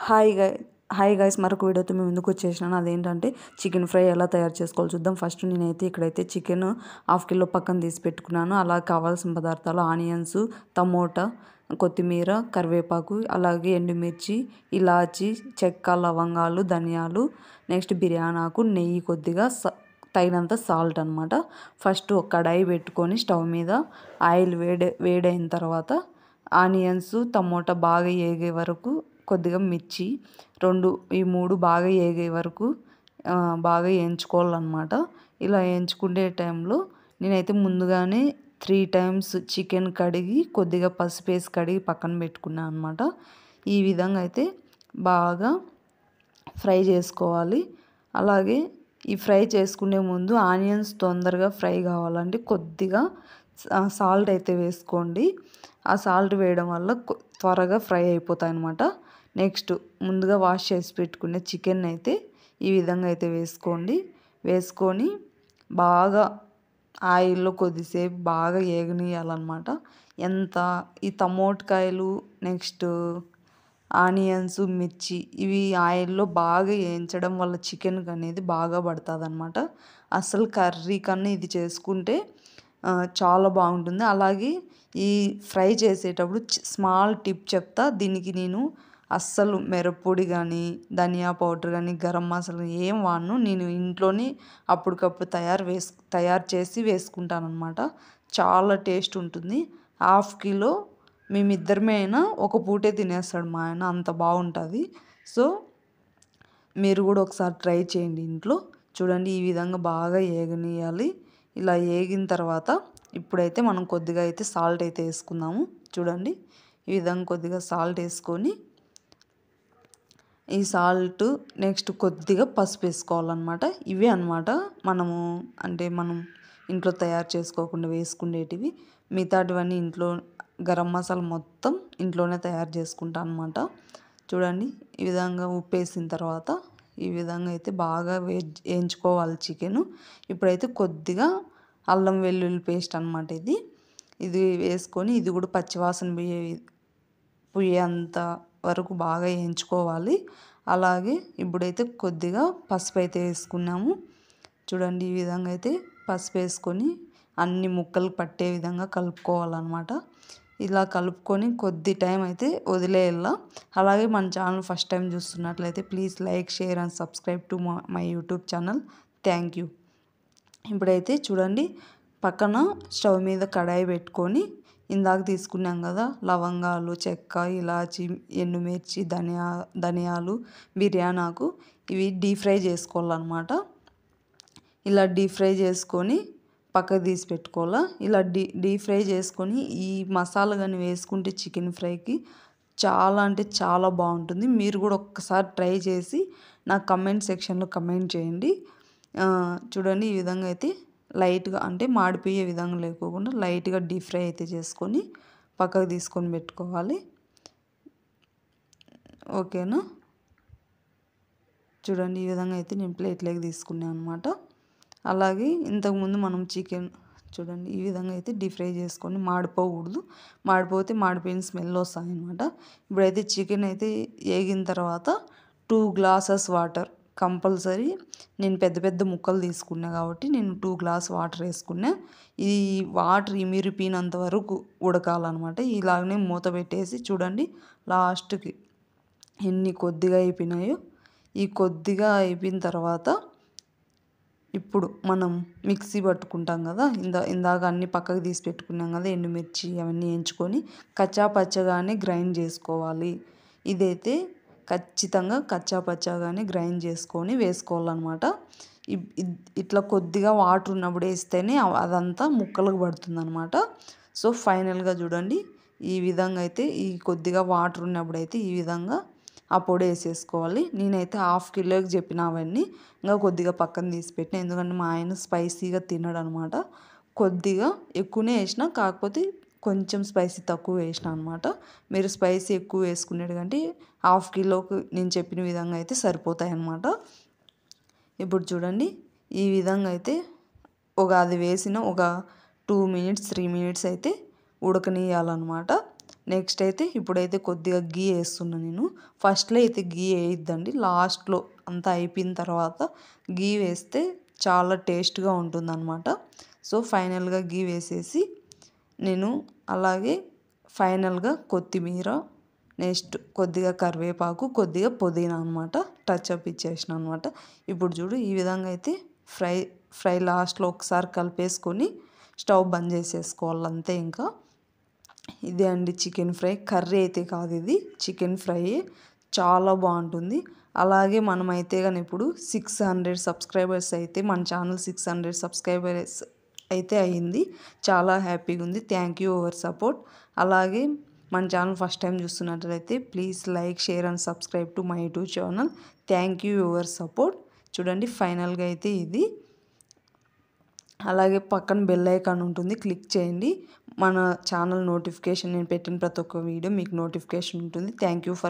Hi గై hi guys, మరొక వీడియోతో మేము ముందుకు వచ్చేసినాను. అదేంటంటే చికెన్ ఫ్రై ఎలా తయారు చేసుకోవాలో చూద్దాం. ఫస్ట్ నేనైతే ఇక్కడైతే చికెన్ హాఫ్ కిలో పక్కన తీసి పెట్టుకున్నాను. అలా కావాల్సిన పదార్థాలు ఆనియన్స్, టమోటా, కొత్తిమీర, కరివేపాకు, అలాగే ఎండుమిర్చి, ఇలాచి, చెక్క, లవంగాలు, ధనియాలు, నెక్స్ట్ బిర్యానీ ఆకు, నెయ్యి, కొద్దిగా తగినంత సాల్ట్ అనమాట. ఫస్ట్ ఒక కడాయి పెట్టుకొని స్టవ్ మీద ఆయిల్ వేడైన తర్వాత ఆనియన్స్, టమోటా బాగా ఏగే వరకు, కొద్దిగా మిర్చి ఈ మూడు బాగా ఏగే వరకు బాగా వేయించుకోవాలన్నమాట. ఇలా వేయించుకునే టైంలో నేనైతే ముందుగానే 3 టైమ్స్ చికెన్ కడిగి కొద్దిగా పసుపు వేసి కడిగి పక్కన పెట్టుకున్నాను అనమాట. ఈ విధంగా అయితే బాగా ఫ్రై చేసుకోవాలి. అలాగే ఈ ఫ్రై చేసుకునే ముందు ఆనియన్స్ తొందరగా ఫ్రై కావాలంటే కొద్దిగా సాల్ట్ అయితే వేసుకోండి. ఆ సాల్ట్ వేయడం వల్ల త్వరగా ఫ్రై అయిపోతాయి అన్నమాట. నెక్స్ట్ ముందుగా వాష్ చేసి పెట్టుకునే చికెన్ అయితే ఈ విధంగా అయితే వేసుకొని బాగా ఆయిల్లో కొద్దిసేపు బాగా ఏగనీయాలన్నమాట. ఈ టమోటాకాయలు, నెక్స్ట్ ఆనియన్స్, మిర్చి ఇవి ఆయిల్లో బాగా వేయించడం వల్ల చికెన్కి అనేది బాగా పడుతుంది అన్నమాట. అసలు కర్రీ కన్నా ఇది చేసుకుంటే చాలా బాగుంటుంది. అలాగే ఈ ఫ్రై చేసేటప్పుడు స్మాల్ టిప్ చెప్తా. దీనికి నేను అస్సలు మిరప్పొడి కానీ, ధనియా పౌడర్ కానీ, గరం మసాలా ఏం వాడను. నేను ఇంట్లోనే అప్పటికప్పుడు తయారు చేసి వేసుకుంటాను అనమాట. చాలా టేస్ట్ ఉంటుంది. హాఫ్ కిలో మేమిద్దరమే అయినా ఒక పూటే తినేస్తాడు మా ఆయన, అంత బాగుంటుంది. సో మీరు కూడా ఒకసారి ట్రై చేయండి ఇంట్లో. చూడండి, ఈ విధంగా బాగా ఏగనీయాలి. ఇలా ఏగిన తర్వాత ఇప్పుడైతే మనం కొద్దిగా అయితే సాల్ట్ అయితే వేసుకుందాము. చూడండి, ఈ విధంగా కొద్దిగా సాల్ట్ వేసుకొని ఈ సాల్ట్ నెక్స్ట్ కొద్దిగా పసుపు వేసుకోవాలన్నమాట. ఇవే అనమాట మనం ఇంట్లో తయారు చేసుకోకుండా వేసుకునేటివి. మిగతాటివన్నీ ఇంట్లో గరం మసాలా మొత్తం ఇంట్లోనే తయారు చేసుకుంటాను అనమాట. చూడండి, ఈ విధంగా ఉప్పు వేసిన తర్వాత ఈ విధంగా అయితే బాగా వేయించుకోవాలి చికెను. ఇప్పుడైతే కొద్దిగా అల్లం వెల్లుల్లి పేస్ట్ అనమాట. ఇది వేసుకొని ఇది కూడా పచ్చివాసన పోయేంత వరకు బాగా వేయించుకోవాలి. అలాగే ఇప్పుడైతే కొద్దిగా పసుపు అయితే వేసుకున్నాము. చూడండి, ఈ విధంగా అయితే పసుపు వేసుకొని అన్ని ముక్కలు పట్టే విధంగా కలుపుకోవాలన్నమాట. ఇలా కలుపుకొని కొద్ది టైం అయితే వదిలేయాల. అలాగే మన ఛానల్ ఫస్ట్ టైం చూస్తున్నట్లయితే please like, share and subscribe to my YouTube channel. Thank you. ఇప్పుడైతే చూడండి, పక్కన స్టవ్ మీద కడాయి పెట్టుకొని ఇందాక తీసుకున్నాం కదా లవంగాలు, చెక్క, ఇలాచి, ఎండుమిర్చి, ధనియాలు, బిర్యానీ ఆకు ఇవి డీప్ ఫ్రై చేసుకోవాలన్నమాట. ఇలా డీప్ ఫ్రై చేసుకొని పక్కకు తీసి పెట్టుకోవాలా. ఇలా డీప్ ఫ్రై చేసుకొని ఈ మసాలా కానీ వేసుకుంటే చికెన్ ఫ్రైకి చాలా అంటే చాలా బాగుంటుంది. మీరు కూడా ఒక్కసారి ట్రై చేసి నాకు కమెంట్ సెక్షన్లో కమెంట్ చేయండి. చూడండి, ఈ విధంగా అయితే లైట్గా అంటే మాడిపోయే విధంగా లేకోకుండా లైట్గా డీప్ ఫ్రై అయితే చేసుకొని పక్కకు తీసుకొని పెట్టుకోవాలి. ఓకేనా? చూడండి, ఈ విధంగా అయితే నేను ప్లేట్లోకి తీసుకున్నాను అనమాట. అలాగే ఇంతకుముందు మనం చికెన్ చూడండి ఈ విధంగా అయితే డీప్ ఫ్రై చేసుకొని మాడిపోకూడదు. మాడిపోయిన స్మెల్ వస్తాయి అనమాట. ఇప్పుడైతే చికెన్ అయితే వేగిన తర్వాత 2 గ్లాసెస్ వాటర్ కంపల్సరీ. నేను పెద్ద పెద్ద ముక్కలు తీసుకున్నా కాబట్టి నేను 2 గ్లాస్ వాటర్ వేసుకున్నా. ఈ వాటర్ ఇమిరిపోయినంత వరకు ఉడకాలన్నమాట. ఇలాగనే మూత పెట్టేసి చూడండి లాస్ట్కి ఎన్ని కొద్దిగా అయిపోయినాయో. ఈ కొద్దిగా అయిపోయిన తర్వాత ఇప్పుడు మనం మిక్సీ పట్టుకుంటాం కదా, ఇందాక అన్ని పక్కకు తీసి పెట్టుకున్నాం కదా, ఎండుమిర్చి అవన్నీ వేయించుకొని కచ్చాపచ్చగానే గ్రైండ్ చేసుకోవాలి. ఇదైతే ఖచ్చితంగా కచ్చాపచ్చగానే గ్రైండ్ చేసుకొని వేసుకోవాలన్నమాట. ఇట్లా కొద్దిగా వాటర్ ఉన్నప్పుడు వేస్తేనే అదంతా ముక్కలకు పడుతుంది అనమాట. సో ఫైనల్గా చూడండి, ఈ విధంగా అయితే ఈ కొద్దిగా వాటర్ ఉన్నప్పుడు అయితే ఈ విధంగా ఆ పొడి వేసేసుకోవాలి. నేనైతే హాఫ్ కిలోకి చెప్పిన అవన్నీ ఇంకా కొద్దిగా పక్కన తీసి పెట్టిన, ఎందుకంటే మా ఆయన స్పైసీగా తినడు అనమాట. కొద్దిగా ఎక్కువనే వేసిన, కాకపోతే కొంచెం స్పైసీ తక్కువ వేసిన అనమాట. మీరు స్పైసీ ఎక్కువ వేసుకునేది కంటే హాఫ్ కిలోకి నేను చెప్పిన విధంగా అయితే సరిపోతాయి అన్నమాట. ఇప్పుడు చూడండి, ఈ విధంగా అయితే అది వేసిన ఒక 2 మినిట్స్ 3 మినిట్స్ అయితే ఉడకనియాలన్నమాట. నెక్స్ట్ అయితే ఇప్పుడైతే కొద్దిగా గీ వేస్తున్నా నేను. ఫస్ట్లో అయితే గీ వేయద్దండి, లాస్ట్లో అంతా అయిపోయిన తర్వాత గీ వేస్తే చాలా టేస్ట్గా ఉంటుందన్నమాట. సో ఫైనల్గా గీ వేసేసి నేను అలాగే ఫైనల్గా కొత్తిమీర, నెక్స్ట్ కొద్దిగా కరివేపాకు, కొద్దిగా పుదీనా అనమాట టచ్అప్ ఇచ్చేసిన అనమాట. ఇప్పుడు చూడు ఈ విధంగా అయితే ఫ్రై లాస్ట్లో ఒకసారి కలిపేసుకొని స్టవ్ బంద్ చేసేసుకోవాలి అంతే. ఇంకా ఇదే అండి చికెన్ ఫ్రై. కర్రీ అయితే కాదు, ఇది చికెన్ ఫ్రై. చాలా బాగుంటుంది. అలాగే మనమైతే కానీ ఇప్పుడు 600 సబ్స్క్రైబర్స్ అయితే, మన ఛానల్ 600 సబ్స్క్రైబర్స్ అయితే అయ్యింది. చాలా హ్యాపీగా ఉంది. Thank you your support. అలాగే మన ఛానల్ ఫస్ట్ టైం చూస్తున్నట్లయితే please like, share and subscribe to my YouTube channel. Thank you your support. చూడండి ఫైనల్గా అయితే ఇది. అలాగే పక్కన బెల్ ఐకాన్ ఉంటుంది, క్లిక్ చేయండి. మన ఛానల్ నోటిఫికేషన్, నేను పెట్టిన ప్రతి ఒక్క వీడియో మీకు నోటిఫికేషన్ ఉంటుంది. Thank you for